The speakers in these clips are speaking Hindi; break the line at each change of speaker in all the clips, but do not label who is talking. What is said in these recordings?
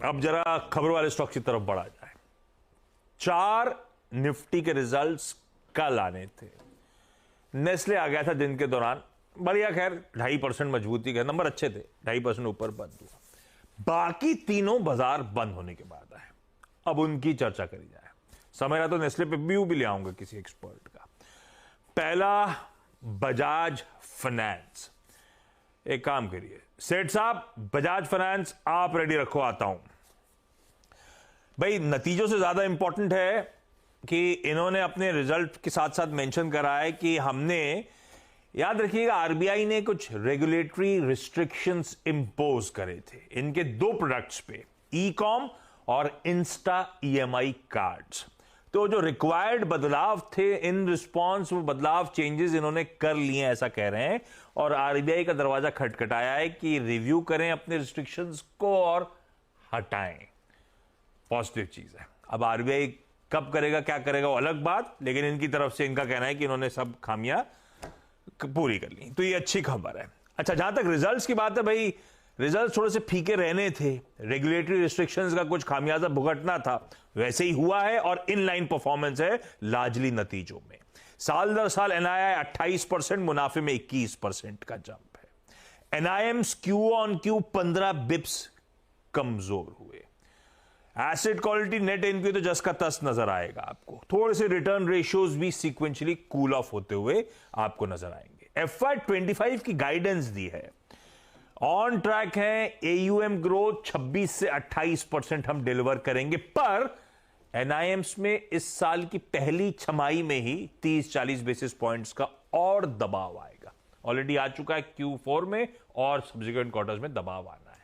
अब जरा खबर वाले स्टॉक की तरफ बढ़ा जाए। 4 निफ्टी के रिजल्ट्स कल आने थे। नेस्ले आ गया था दिन के दौरान, बढ़िया, खैर 2.5% मजबूती के नंबर अच्छे थे, 2.5% ऊपर बंद हुआ। बाकी तीनों बाजार बंद होने के बाद आए। अब उनकी चर्चा करी जाए। समय रहा तो नेस्ले पे व्यू भी ले आऊंगा किसी एक्सपर्ट का। पहला, बजाज फाइनेंस। एक काम करिए सेठ साहब, बजाज फाइनेंस आप रेडी रखो, आता हूं भाई। नतीजों से ज्यादा इंपॉर्टेंट है कि इन्होंने अपने रिजल्ट के साथ साथ मेंशन करा है कि हमने, याद रखिएगा, आरबीआई ने कुछ रेगुलेटरी रिस्ट्रिक्शंस इंपोज करे थे इनके 2 प्रोडक्ट्स पे, ई कॉम और इंस्टा ईएमआई कार्ड्स। तो जो रिक्वायर्ड बदलाव थे, इन रिस्पॉन्स वो बदलाव, चेंजेस इन्होंने कर लिए ऐसा कह रहे हैं। और आरबीआई का दरवाजा खटखटाया है कि रिव्यू करें अपने रिस्ट्रिक्शंस को और हटाएं। पॉजिटिव चीज है। अब आरबीआई कब करेगा, क्या करेगा, वो अलग बात, लेकिन इनकी तरफ से इनका कहना है कि इन्होंने सब खामियां पूरी कर ली, तो ये अच्छी खबर है। अच्छा, जहां तक रिजल्ट्स की बात है भाई, रिजल्ट थोड़े से फीके रहने थे, रेगुलेटरी रिस्ट्रिक्शंस का कुछ खामियाजा भुगतना था, वैसे ही हुआ है और इनलाइन परफॉर्मेंस है लार्जली नतीजों में। साल दर साल एनआईआई 28%, मुनाफे में 21% का जंप है। एनआईएम्स क्यू ऑन क्यू 15 बिप्स कमजोर हुए। एसेट क्वालिटी, नेट एनपीए तो जस का तस नजर आएगा आपको। थोड़े से रिटर्न रेशियोज भी सीक्वेंशियली कूल ऑफ होते हुए आपको नजर आएंगे। FY25 की गाइडेंस दी है, ऑन ट्रैक है। एयूएम ग्रोथ 26 से 28% हम डिलीवर करेंगे, पर एनआईएम्स में इस साल की पहली छमाही में ही 30-40 बेसिस पॉइंट्स का और दबाव आएगा। ऑलरेडी आ चुका है Q4 में और सब्सिक्वेंट क्वार्टर्स में दबाव आना है।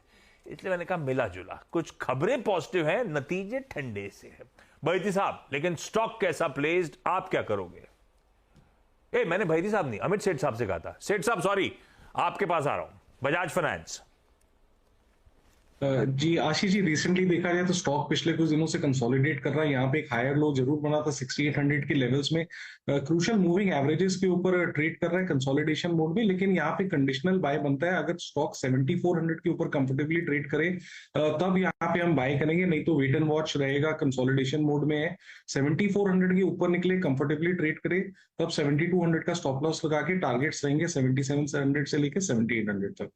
इसलिए मैंने कहा मिला जुला, कुछ खबरें पॉजिटिव हैं, नतीजे ठंडे से हैं। बैती साहब, लेकिन स्टॉक कैसा प्लेस्ड, आप क्या करोगे? मैंने बैती साहब नहीं, अमित सेठ साहब से कहा था। सेठ साहब सॉरी, आपके पास आ रहा हूं। बजाज फाइनेंस।
जी आशीष जी, रिसेंटली देखा जाए तो स्टॉक पिछले कुछ दिनों से कंसोलिडेट कर रहा है। यहाँ पे एक हायर लो जरूर बना था 6800 के लेवल्स में, क्रूशियल मूविंग एवरेजेस के ऊपर ट्रेड कर रहा है कंसोलिडेशन मोड में, लेकिन यहाँ पे कंडीशनल बाय बनता है। अगर स्टॉक 7400 के ऊपर कंफर्टेबली ट्रेड करे तब यहाँ पे हम बाय करेंगे, नहीं तो वेट एंड वॉच रहेगा, कंसोलिडेशन मोड में है। 7400 के ऊपर निकले, कंफर्टेबली ट्रेड करे, तब 7200 का स्टॉप लॉस लगा के टारगेट्स रहेंगे 7700 से लेके 7800 तक।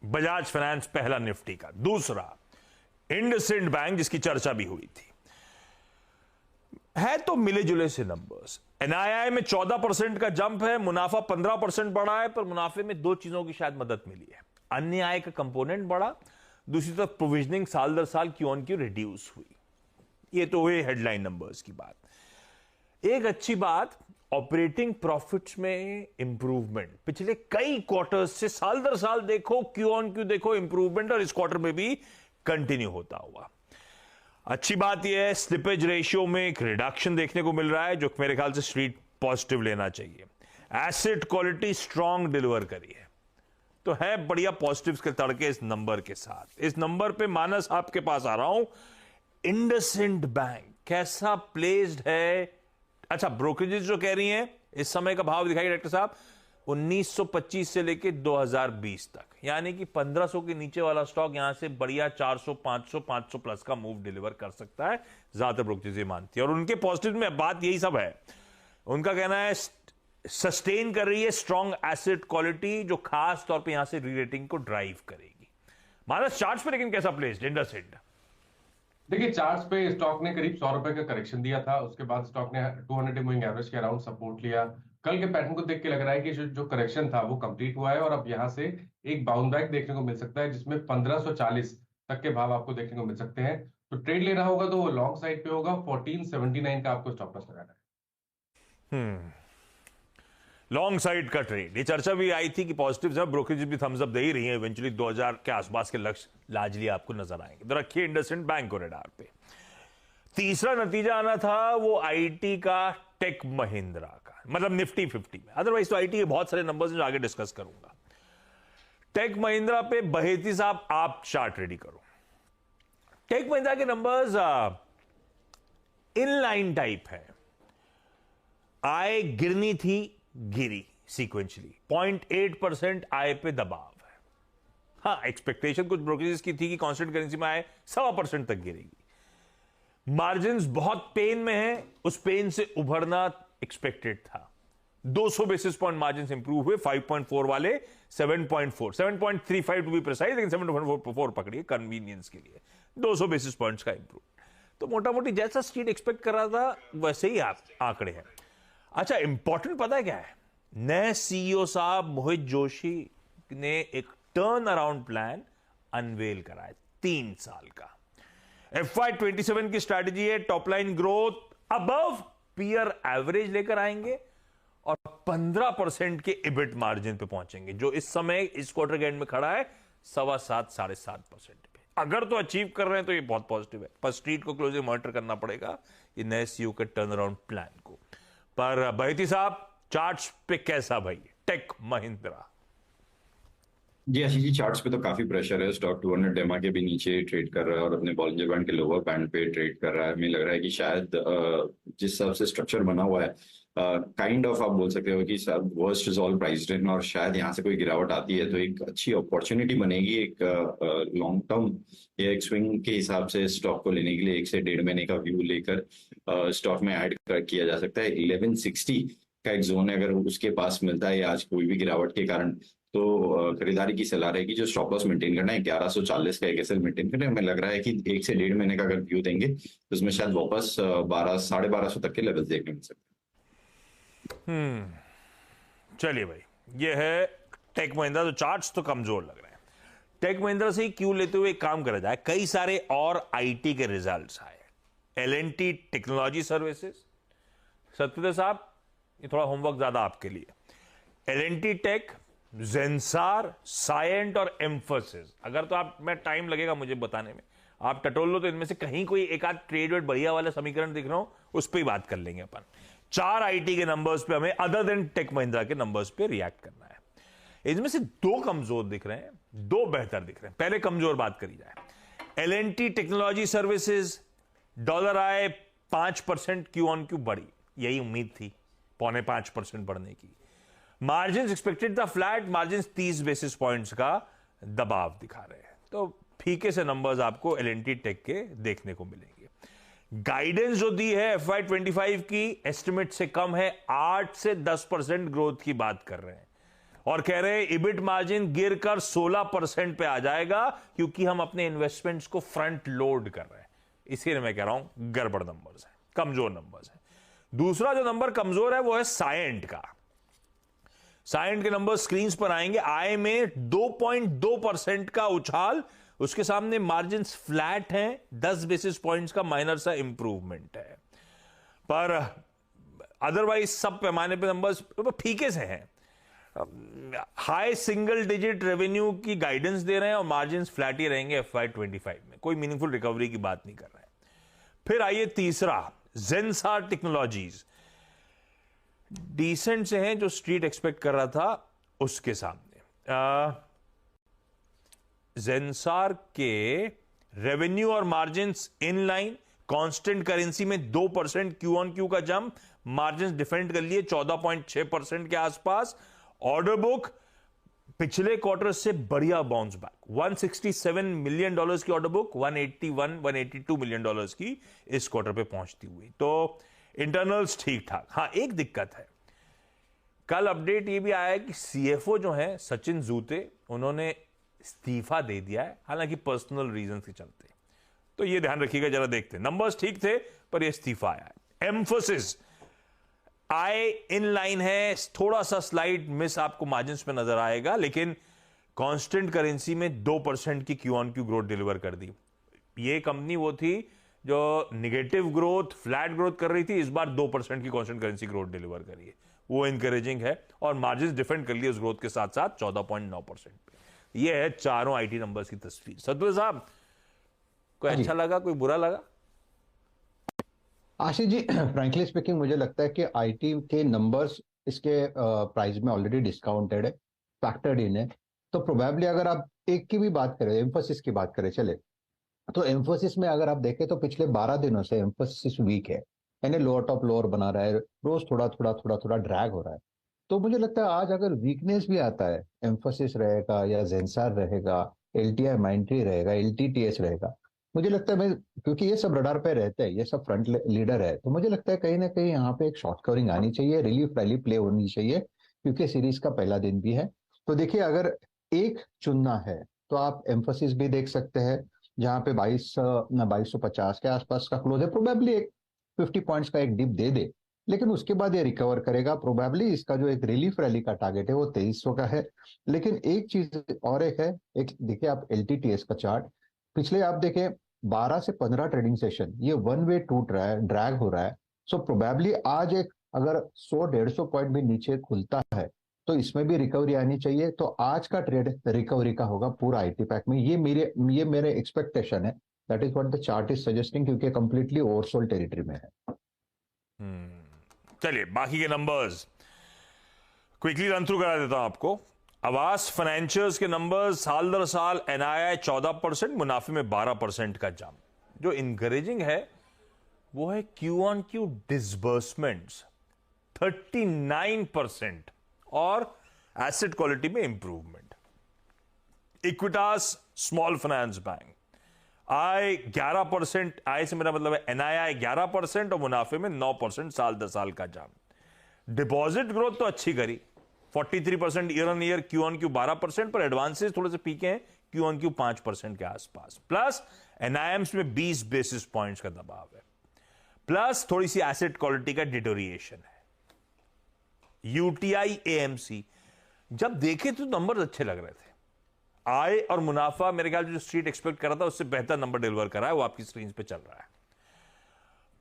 बजाज फाइनेंस पहला निफ्टी का। दूसरा, इंडसइंड बैंक, जिसकी चर्चा भी हुई थी। है तो मिले जुले से नंबर्स। एनआईआई में 14% का जंप है, मुनाफा 15% बढ़ा है, पर मुनाफे में 2 चीजों की शायद मदद मिली है। अन्य आय का कंपोनेंट बढ़ा, दूसरी तरफ प्रोविजनिंग साल दर साल क्यू ऑन क्यू रिड्यूस हुई। ये तो हुए हेडलाइन नंबर्स की बात। एक अच्छी बात, ऑपरेटिंग प्रॉफिट्स में इंप्रूवमेंट पिछले कई क्वार्टर्स से, साल दर साल देखो, क्यू ऑन क्यू देखो, इंप्रूवमेंट, और इस क्वार्टर में भी कंटिन्यू होता हुआ। अच्छी बात यह है, स्लिपेज रेशियो में एक रिडक्शन देखने को मिल रहा है, जो मेरे ख्याल से स्ट्रीट पॉजिटिव लेना चाहिए। एसेट क्वालिटी स्ट्रांग डिलीवर करी है, तो है बढ़िया पॉजिटिव्स के तड़के इस नंबर के साथ। इस नंबर पे मानस आपके पास आ रहा हूं। इंडसइंड बैंक कैसा प्लेस्ड है? अच्छा, ब्रोकरेजेस जो कह रही हैं, इस समय का भाव दिखाइए डायरेक्टर साहब, 1925 से लेके 2020 तक, यानी कि 1500 के नीचे वाला स्टॉक यहां से बढ़िया 400, 500 प्लस का मूव डिलीवर कर सकता है, ज्यादातर ब्रोकरेजेस मानती है। और उनके पॉजिटिव में बात यही सब है। उनका कहना है सस्टेन कर रही है स्ट्रॉन्ग एसेट क्वालिटी, जो खास तौर पर यहां से री रेटिंग को ड्राइव करेगी। मानस, चार्ट्स पे लेकिन कैसा प्लेस्ड इंडसइंड?
देखिए, चार्ट्स पे स्टॉक ने करीब 100 रुपए का करेक्शन दिया था, उसके बाद स्टॉक ने 200 मूविंग एवरेज के अराउंड सपोर्ट लिया। कल के पैटर्न को देख के लग रहा है कि जो करेक्शन था वो कंप्लीट हुआ है और अब यहां से एक बाउंस बैक देखने को मिल सकता है, जिसमें 1540 तक के भाव आपको देखने को मिल सकते हैं। तो ट्रेड लेना होगा तो वो लॉन्ग साइड पे होगा, 1479 का आपको स्टॉप लॉस लगाना है।
लॉन्ग साइड का ट्रेड, ये चर्चा भी आई थी कि पॉजिटिव है, ब्रोकरेज भी थम्स अप दे ही रही है। इवेंचुअली 2000 के आसपास के लक्ष्य लार्जली आपको नजर आएंगे। तो रखिए इंडसइंड बैंक को रडार पे। तीसरा नतीजा आना था वो आईटी का, टेक महिंद्रा का, मतलब निफ्टी 50 में। अदरवाइज तो आईटी के बहुत सारे नंबर्स जो आगे डिस्कस करूंगा। टेक महिंद्रा पे बहेती साहब आप चार्ट रेडी करो। टेक महिंद्रा के नंबर्स इनलाइन टाइप है। आय गिरनी थी, गिरी सीक्वेंशियली, 0.8% आय पे दबाव है। हाँ, एक्सपेक्टेशन कुछ ब्रोकरेजेस की थी कि कांस्टेंट करेंसी में आए 1.25% तक गिरेगी। मार्जिन्स बहुत पेन में है, उस पेन से उभरना एक्सपेक्टेड था। 200 बेसिस पॉइंट मार्जिन इंप्रूव हुए, 5.4 वाले 7.4, 7.35 टू बी प्रिसाइज, लेकिन 7.4 पकड़िए कन्वीनियंस के लिए, 200 बेसिस पॉइंट्स का इंप्रूव। तो मोटा मोटी जैसा स्ट्रीट एक्सपेक्ट कर रहा था वैसे ही आंकड़े हैं। अच्छा, इंपॉर्टेंट पता है क्या है? नए सीईओ साहब मोहित जोशी ने एक टर्न अराउंड प्लान अनवेल करा है 3 साल का। FY27 की स्ट्रैटेजी है top line growth above peer average लेकर आएंगे और 15% के इबिट मार्जिन पे पहुंचेंगे, जो इस समय इस क्वार्टर के एंड में खड़ा है 7.25 7.5% पे। अगर तो अचीव कर रहे हैं तो ये बहुत पॉजिटिव है, पर स्ट्रीट को क्लोजली मॉनिटर करना पड़ेगा ये नए सीईओ के टर्न अराउंड प्लान को। पर बहती साहब, चार्ट्स पे कैसा भाई टेक महिंद्रा?
जी आशीष जी, चार्ट्स पे तो काफी प्रेशर है। स्टॉक 200 डेमा के भी नीचे ट्रेड कर रहा है और अपने बॉलिंजर बैंड के लोअर बैंड पे ट्रेड कर रहा है। हमें लग रहा है कि शायद जिस हिसाब से स्ट्रक्चर बना हुआ है, काइंड ऑफ आप बोल सकते हो कि सब वर्स्ट इज ऑल प्राइस्ड इन, और शायद यहाँ से कोई गिरावट आती है तो एक अच्छी अपॉर्चुनिटी बनेगी एक लॉन्ग टर्म या एक स्विंग के हिसाब से स्टॉक को लेने के लिए। 1 से 1.5 महीने का व्यू लेकर स्टॉक में ऐड किया जा सकता है। 1160 का एक जोन है, अगर उसके पास मिलता है आज कोई भी गिरावट के कारण, तो खरीदारी की सलाह रहेगी। जो स्टॉप लॉस मेंटेन करना है 1140 का एक एसएल मेंटेन करना है। हमें लग रहा है कि 1 से 1.5 महीने का अगर व्यू देंगे तो उसमें शायद वापस 1200-1250 तक के लेवल देखने मिल सकते हैं।
चलिए भाई, ये है टेक महिंद्रा। तो चार्ट्स तो कमजोर लग रहे हैं। टेक महिंद्रा से ही क्यों लेते हुए एक काम करा जाए, कई सारे और आईटी के रिजल्ट्स आए। एलएनटी टेक्नोलॉजी सर्विसेज, सत्यदेव साहब ये थोड़ा होमवर्क ज्यादा आपके लिए। एलएनटी टेक, जेंसार, साइएंट और एम्फोसिस। अगर तो आप, मैं टाइम लगेगा मुझे बताने में, आप टटोल लो तो इनमें से कहीं कोई एक आध ट्रेड वेट बढ़िया वाला समीकरण दिख रहा हो, उस पर ही बात कर लेंगे अपन। 4 आईटी के नंबर्स पे हमें अदर देन टेक महिंद्रा के नंबर्स पे रिएक्ट करना है। इनमें से 2 कमजोर दिख रहे हैं, 2 बेहतर दिख रहे हैं। पहले कमजोर बात करी जाए। एलएनटी टेक्नोलॉजी सर्विसेज, डॉलर आए 5% क्यू ऑन क्यू बढ़ी, यही उम्मीद थी 4.25% बढ़ने की। मार्जिन एक्सपेक्टेड था फ्लैट, मार्जिन 30 बेसिस पॉइंट्स का दबाव दिखा रहे हैं। तो फीके से नंबर्स आपको एलएनटी टेक के देखने को मिलेंगे। गाइडेंस जो दी है FY25 की एस्टिमेट से कम है, 8 से 10% ग्रोथ की बात कर रहे हैं और कह रहे हैं इबिट मार्जिन गिरकर 16% पे आ जाएगा, क्योंकि हम अपने इन्वेस्टमेंट्स को फ्रंट लोड कर रहे हैं। इसीलिए मैं कह रहा हूं गड़बड़ नंबर्स हैं, कमजोर नंबर्स हैं। दूसरा जो नंबर कमजोर है वो है साइएंट का। साइएंट के नंबर स्क्रीन पर आएंगे। आय में 2.2% का उछाल, उसके सामने मार्जिन फ्लैट हैं, 10 बेसिस पॉइंट्स का माइनर सा इंप्रूवमेंट है। पर अदरवाइज सब पैमाने पे नंबर्स फीके से हैं। हाई सिंगल डिजिट रेवेन्यू की गाइडेंस दे रहे हैं और मार्जिन फ्लैट ही रहेंगे FY25 में, कोई मीनिंगफुल रिकवरी की बात नहीं कर रहे हैं। फिर आइए तीसरा, जेंसार टेक्नोलॉजीज। डिसेंट से हैं, जो स्ट्रीट एक्सपेक्ट कर रहा था उसके सामने। जेंसार के रेवेन्यू और margins in line, constant currency में 2% क्यू ऑन क्यू का जंप, मार्जिन्स डिफेंड कर लिए 14.6% के आसपास। ऑर्डर बुक पिछले क्वार्टर से बढ़िया बाउंस बैक, $167 मिलियन की ऑर्डर बुक 182 मिलियन की इस क्वार्टर पे पहुंचती हुई। तो इंटरनल्स ठीक ठाक। हाँ, एक दिक्कत है, कल अपडेट ये भी आया है कि सीएफओ जो है सचिन जूते, उन्होंने इस्तीफा दे दिया है, हालांकि पर्सनल रीजन के चलते। तो ये ध्यान रखिएगा, जरा देखते हैं। नंबर्स ठीक थे पर ये इस्तीफा आया है। एम्फोसिस आय इन लाइन है, थोड़ा सा स्लाइड मिस आपको मार्जिन पे नजर आएगा, लेकिन कांस्टेंट करेंसी में 2% की Q on Q growth deliver कर दी। ये कंपनी वो थी जो निगेटिव ग्रोथ, फ्लैट ग्रोथ कर रही थी, इस बार 2% की कांस्टेंट करेंसी ग्रोथ डिलीवर करी है, वो इंकरेजिंग है। और मार्जिन डिफेंड कर लिए उस ग्रोथ के साथ साथ 14.9% पे। ये है चारों आईटी नंबर्स की तस्वीर। सतुर साहब, कोई अच्छा लगा, कोई बुरा लगा?
आशीष जी, फ्रैंकली स्पीकिंग मुझे लगता है कि आईटी के नंबर्स इसके प्राइस में ऑलरेडी डिस्काउंटेड है, फैक्टर्ड इन है। तो प्रोबेबली अगर आप एक की भी बात करें, एम्फोसिस की बात करें चले, तो एम्फोसिस में अगर आप देखें तो पिछले 12 दिनों से एम्फोसिस वीक है, यानी लोअर टॉप लोअर बना रहा है, रोज थोड़ा थोड़ा ड्रैग हो रहा है। तो मुझे लगता है आज अगर वीकनेस भी आता है, एम्फोसिस रहेगा या जेंसार रहेगा, एलटीआई माइंट्री रहेगा, एलटीटीएस रहेगा, मुझे लगता है मैं, क्योंकि ये सब रडार पे रहते हैं, ये सब फ्रंट लीडर है, तो मुझे लगता है कहीं ना कहीं यहाँ पे एक शॉर्ट कवरिंग आनी चाहिए, रिलीफ रैली प्ले होनी चाहिए, क्योंकि सीरीज का पहला दिन भी है। तो देखिए, अगर एक चुनना है तो आप एम्फोसिस भी देख सकते हैं, जहाँ पे 2250 के आसपास का क्लोज है, प्रोबेबली एक 50 पॉइंट्स का एक डिप दे दे, लेकिन उसके बाद ये रिकवर करेगा। प्रोबेबली इसका जो एक रिलीफ रैली का टारगेट है वो 2300 का है। लेकिन एक चीज और एक है, एक देखिए आप एलटीटीएस का चार्ट, पिछले आप देखें 12 से 15 ट्रेडिंग सेशन ये वन वे टूट रहा है, ड्रैग हो रहा है। सो प्रोबेबली आज एक अगर 100-150 पॉइंट भी नीचे खुलता है तो इसमें भी रिकवरी आनी चाहिए। तो आज का ट्रेड रिकवरी का होगा पूरा आईटी पैक में, ये मेरे एक्सपेक्टेशन है। That is what the chart is suggesting, क्योंकि कंप्लीटली ओवरसोल्ड टेरिटरी में है।
चलिए बाकी के नंबर्स क्विकली रन थ्रू करा देता हूं आपको। आवास फाइनेंशियल्स के नंबर्स, साल दर साल एनआईआई 14%, मुनाफे में 12% का जंप। जो इनकरेजिंग है वो है क्यू ऑन क्यू डिसबर्समेंट्स 39% और एसेट क्वालिटी में improvement. Equitas small finance bank आय 11%, आय से मेरा मतलब है एनआईआई 11% और मुनाफे में 9% साल दर साल का जंप। डिपॉजिट ग्रोथ तो अच्छी करी, 43% year on year, Q on Q 12%, पर एडवांसेस थोड़े से पीके हैं, क्यू ऑन क्यू 5% के आसपास। प्लस एनआईएम्स में 20 बेसिस पॉइंट्स का दबाव है, प्लस थोड़ी सी एसेट क्वालिटी का डिटोरिएशन है। यूटीआई एएमसी जब देखे तो नंबर अच्छे लग रहे थे, आय और मुनाफा मेरे ख्याल से जो स्ट्रीट एक्सपेक्ट कर रहा था उससे बेहतर नंबर डिलीवर करा है, वो आपकी स्क्रीन पे चल रहा है।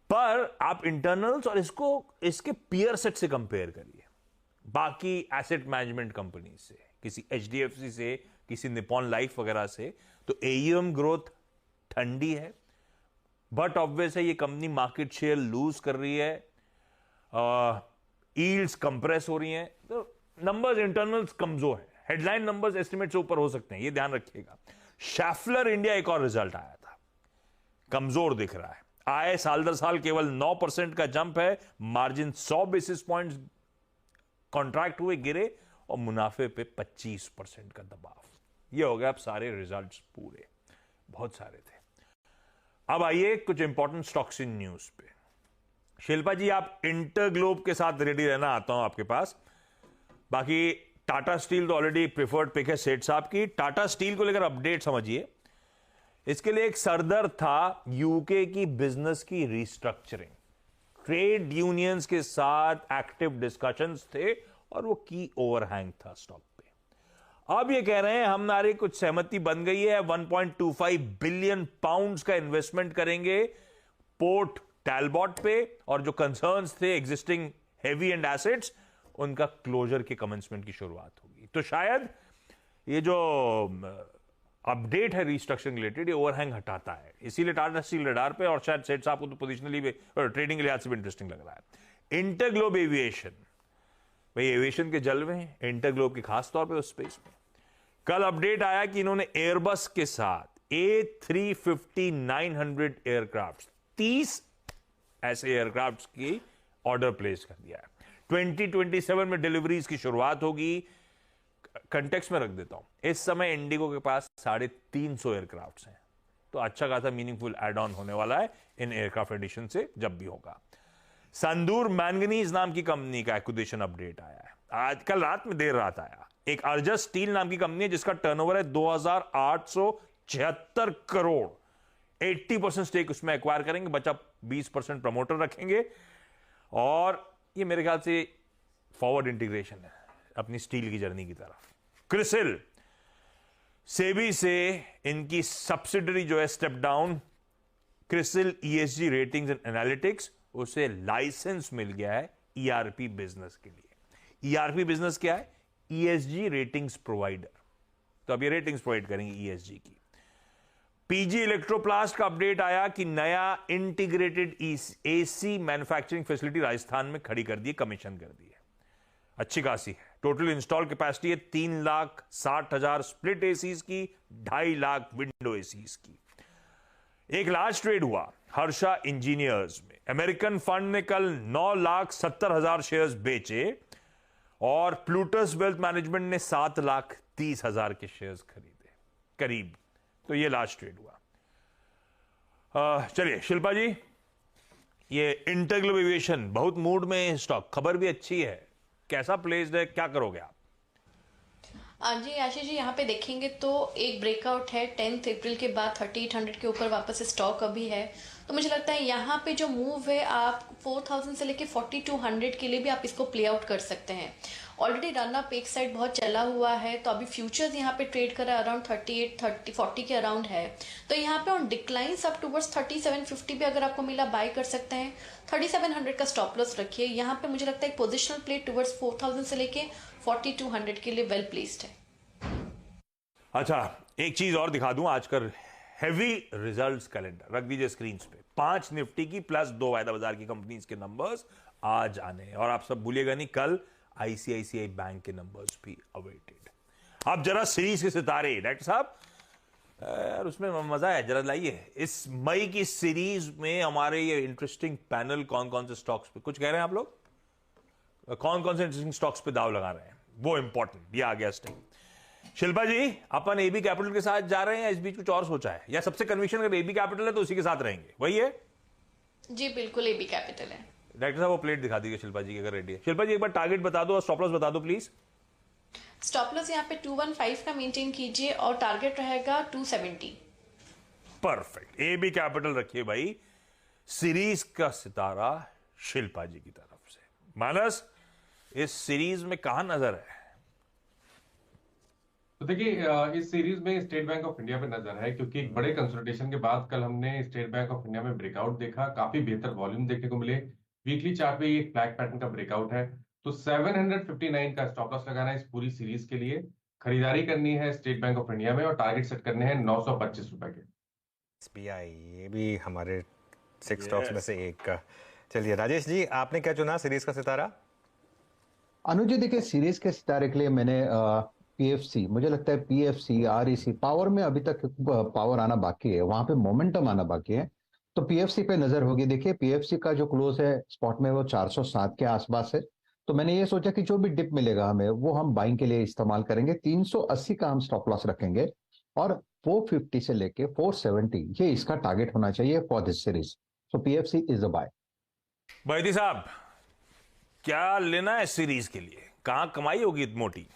पर आप इंटरनल्स और इसके पीयर सेट से कंपेयर करिए, बाकी एसेट मैनेजमेंट कंपनी से, किसी एचडीएफसी से, किसी निपॉन लाइफ वगैरह से, तो एयूएम ग्रोथ ठंडी है, बट ऑब्वियस है ये कंपनी मार्केट शेयर लूज कर रही है, यील्ड्स कंप्रेस हो रही हैं, तो नंबर्स इंटरनल्स कमजोर है। हेडलाइन नंबर्स एस्टिमेट से ऊपर हो सकते हैं, ये ध्यान रखिएगा। शैफलर इंडिया एक और रिजल्ट आया था, कमजोर दिख रहा है। आय साल दर साल केवल 9% का जंप है, मार्जिन 100 बेसिस पॉइंट्स कॉन्ट्रैक्ट हुए, गिरे, और मुनाफे पे 25% का दबाव। ये हो गया अब सारे रिजल्ट्स पूरे, बहुत सारे थे। अब आइए कुछ इंपॉर्टेंट स्टॉक्स इन न्यूज पे। शिल्पा जी आप इंटरग्लोब के साथ रेडी रहना, आता हूं आपके पास। बाकी टाटा स्टील तो ऑलरेडी प्रिफर्ड पिक है सेठ साहब की। टाटा स्टील को लेकर अपडेट समझिए, इसके लिए एक सरदर्द था यूके की बिजनेस की रिस्ट्रक्चरिंग, ट्रेड यूनियंस के साथ एक्टिव डिस्कशंस थे और वो की ओवरहैंग था स्टॉक पे। अब ये कह रहे हैं हमारी कुछ सहमति बन गई है, 1.25 बिलियन पाउंड्स का इन्वेस्टमेंट करेंगे पोर्ट टैलबॉट पे, और जो कंसर्न्स थे एग्जिस्टिंग हेवी एंड एसेट्स उनका क्लोजर के कमेंसमेंट की शुरुआत होगी। तो शायद ये जो अपडेट है रिस्ट्रक्चरिंग रिलेटेड, ये ओवरहैंग हटाता है, इसीलिए टाटा स्टील रडार पे, और शायद सेठ साहब को तो पोजिशनली भी और ट्रेडिंग के लिहाज से भी इंटरेस्टिंग लग रहा है। इंटरग्लोब एविएशन, भाई एविएशन के जलवे हैं इंटरग्लोब के, खास तौर पे उस स्पेस में। कल अपडेट आया कि इन्होंने एयरबस के साथ A350-900 एयरक्राफ्ट, 30 ऐसे एयरक्राफ्ट की ऑर्डर प्लेस कर दिया है। 2027 में डिलीवरीज की शुरुआत होगी। कंटेक्स्ट में रख देता हूं, इस समय इंडिगो के पास 350 एयरक्राफ्ट हैं, तो अच्छा खासा मीनिंगफुल एड ऑन होने वाला है इन एयरक्राफ्ट एडिशन से जब भी होगा। संदूर मैंगनीज नाम की कंपनी का एक्विजिशन अपडेट आया है, आज कल रात में देर रात आया। एक अर्जस स्टील नाम की कंपनी है जिसका टर्नओवर है 2876 करोड़, 80% स्टेक उसमें एक्वायर करेंगे, बचा 20% प्रमोटर रखेंगे, और ये मेरे ख्याल से फॉरवर्ड इंटीग्रेशन है अपनी स्टील की जर्नी की तरफ। क्रिसिल, सेबी से इनकी सब्सिडरी जो है step down, CRISIL ESG ratings and analytics, उसे लाइसेंस मिल गया है ईआरपी बिजनेस के लिए। ईआरपी बिजनेस क्या है? ईएसजी रेटिंग्स प्रोवाइडर, तो अब ये रेटिंग्स प्रोवाइड करेंगे ईएसजी की। पीजी इलेक्ट्रोप्लास्ट का अपडेट आया कि नया integrated AC manufacturing facility Rajasthan में खड़ी कर दी, कमीशन कर दी है, अच्छी खासी है। टोटल इंस्टॉल कैपेसिटी है 3,60,000 स्प्लिट एसीज की, 2.5 लाख विंडो एसीज की। एक लार्ज ट्रेड हुआ हर्षा इंजीनियर्स में, अमेरिकन फंड ने कल 9,70,000 शेयर्स बेचे और प्लूटस वेल्थ मैनेजमेंट ने 7,30,000 के शेयर्स खरीदे करीब। तो ये लास्ट ट्रेड हुआ। चलिए शिल्पा जी, ये इंटरग्लोब एविएशन बहुत मूड में है स्टॉक, खबर भी अच्छी है, कैसा प्लेस्ड है, क्या करोगे आप?
जी आशीष जी, यहाँ पे देखेंगे तो एक ब्रेकआउट है 10 अप्रैल के बाद 3800 के ऊपर वापस स्टॉक अभी है। तो मुझे लगता है यहाँ पे जो मूव है आप 4000 से लेके 4200 के लिए भी आप इसको प्ले आउट कर सकते हैं। ऑलरेडी रन अप एक साइड बहुत चला हुआ है, तो अभी फ्यूचर्स यहाँ पे ट्रेड कर रहा है अराउंड 40 के अराउंड है। तो यहाँ पे ऑन डिक्लाइंस अप टूवर्ड्स 3750 भी अगर आपको मिला बाय कर सकते हैं। 3700 का स्टॉप लॉस रखिए। यहाँ पे मुझे लगता है एक पोजिशनल प्ले टूवर्ड्स 4000 से लेके 4200 के लिए वेल प्लेस्ड है।
अच्छा, एक चीज और दिखा दूं, आजकल हैवी रिजल्ट्स कैलेंडर रख दीजिए स्क्रीन पे। 5 निफ्टी की प्लस 2 वायदा बाजार की कंपनीज के नंबर्स आज आने हैं। और आप सब भूलिएगा नहीं, कल आईसीआईसीआई बैंक के नंबर्स भी अवेटेड। आप जरा सीरीज के सितारे डायरेक्टर साहब, यार उसमें मजा है, जरा लाइए इस मई की सीरीज में हमारे ये इंटरेस्टिंग पैनल कौन कौन से स्टॉक्स पे कुछ कह रहे हैं आप लोग, कौन कौन से इंटरेस्टिंग स्टॉक्स पे दाव लगा रहे हैं, वो इंपॉर्टेंट। ये आ गया स्टिंग। शिल्पा जी, अपन एबी कैपिटल के साथ जा रहे हैं, इस बीच कुछ और सोचा है, या सबसे कन्विक्शन अगर एबी कैपिटल है तो उसी के साथ रहेंगे, वही है?
जी बिल्कुल, एबी कैपिटल है।
डायरेक्टर साहब वो प्लेट दिखा दीजिए शिल्पा जी की अगर रेडी है। शिल्पा जी एक बार टारगेट बता दो और स्टॉप लॉस बता दो प्लीज।
स्टॉप लॉस यहाँ पे 215 का मेंटेन कीजिए और टारगेट रहेगा 270।
परफेक्ट। एबी कैपिटल रखिए भाई, सीरीज का सितारा शिल्पा जी की तरफ से। मानस, इस सीरीज में कहां नजर है?
तो देखिए, इस सीरीज में स्टेट बैंक ऑफ इंडिया पे नजर है, क्योंकि एक बड़े कंसोलिडेशन के बाद कल हमने स्टेट बैंक ऑफ इंडिया में ब्रेकआउट देखा, काफी बेहतर वॉल्यूम देखने को मिले। वीकली चार्ट पे ये फ्लैग पैटर्न का ब्रेकआउट है, तो 759 का स्टॉप लॉस लगाना है इस पूरी सीरीज के लिए। खरीदारी करनी है स्टेट बैंक ऑफ इंडिया में और टारगेट सेट करने हैं 925 रुपए के।
एसबीआई, ये भी हमारे 6 स्टॉक्स में से एक का। चलिए राजेश जी, आपने क्या चुना सीरीज का सितारा?
अनुज जी, देखिए सीरीज के सितारे के लिए मैंने पीएफसी, मुझे लगता है पीएफसी, आरईसी, पावर में अभी तक पावर आना बाकी है, वहां पे मोमेंटम आना बाकी है, तो पीएफसी पे नजर होगी। देखिए पीएफसी का जो क्लोज है स्पॉट में वो 407 के आसपास है, तो मैंने ये सोचा कि जो भी डिप मिलेगा हमें वो हम बाइंग के लिए इस्तेमाल करेंगे। 380 का हम स्टॉप लॉस रखेंगे और 450 से लेके 470 ये इसका टारगेट होना चाहिए for this series. So PFC is a buy.
बैदी साहब, क्या लेना है सीरीज के लिए, कहां कमाई होगी मोटी?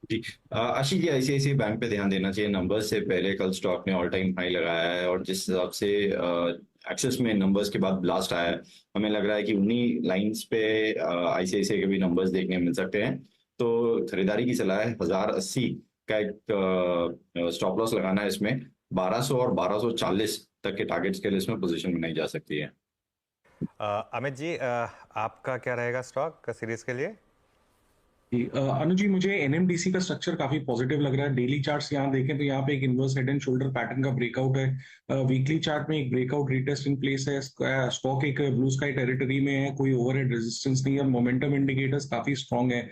जी, आशीष जी, आईसीआईसीआई बैंक पे ध्यान देना चाहिए। नंबर्स से पहले कल स्टॉक ने ऑल टाइम हाई लगाया है और जिस हिसाब से एक्सेस में नंबर्स के बाद ब्लास्ट आया है, हमें लग रहा है कि उन्हीं लाइंस पे आईसीआईसीआई के भी नंबर्स देखने मिल सकते हैं। तो खरीदारी की सलाह है। 1080 का एक स्टॉप लॉस लगाना है इसमें। 1200 और 1240 तक के टारगेट्स के लिए इसमें पोजीशन बनाई जा सकती है।
अमित जी, आपका क्या रहेगा स्टॉक सीरीज के लिए?
अनुज जी, मुझे एनएमडीसी का स्ट्रक्चर काफी पॉजिटिव लग रहा है। डेली चार्ट्स यहाँ देखें तो यहाँ पे एक inverse head and shoulder pattern का ब्रेकआउट है। वीकली चार्ट में एक ब्रेकआउट रीटेस्ट इन प्लेस है। स्टॉक एक ब्लू स्काई टेरिटरी में है, कोई ओवरहेड रेजिस्टेंस नहीं है। मोमेंटम इंडिकेटर्स काफी स्ट्रांग है।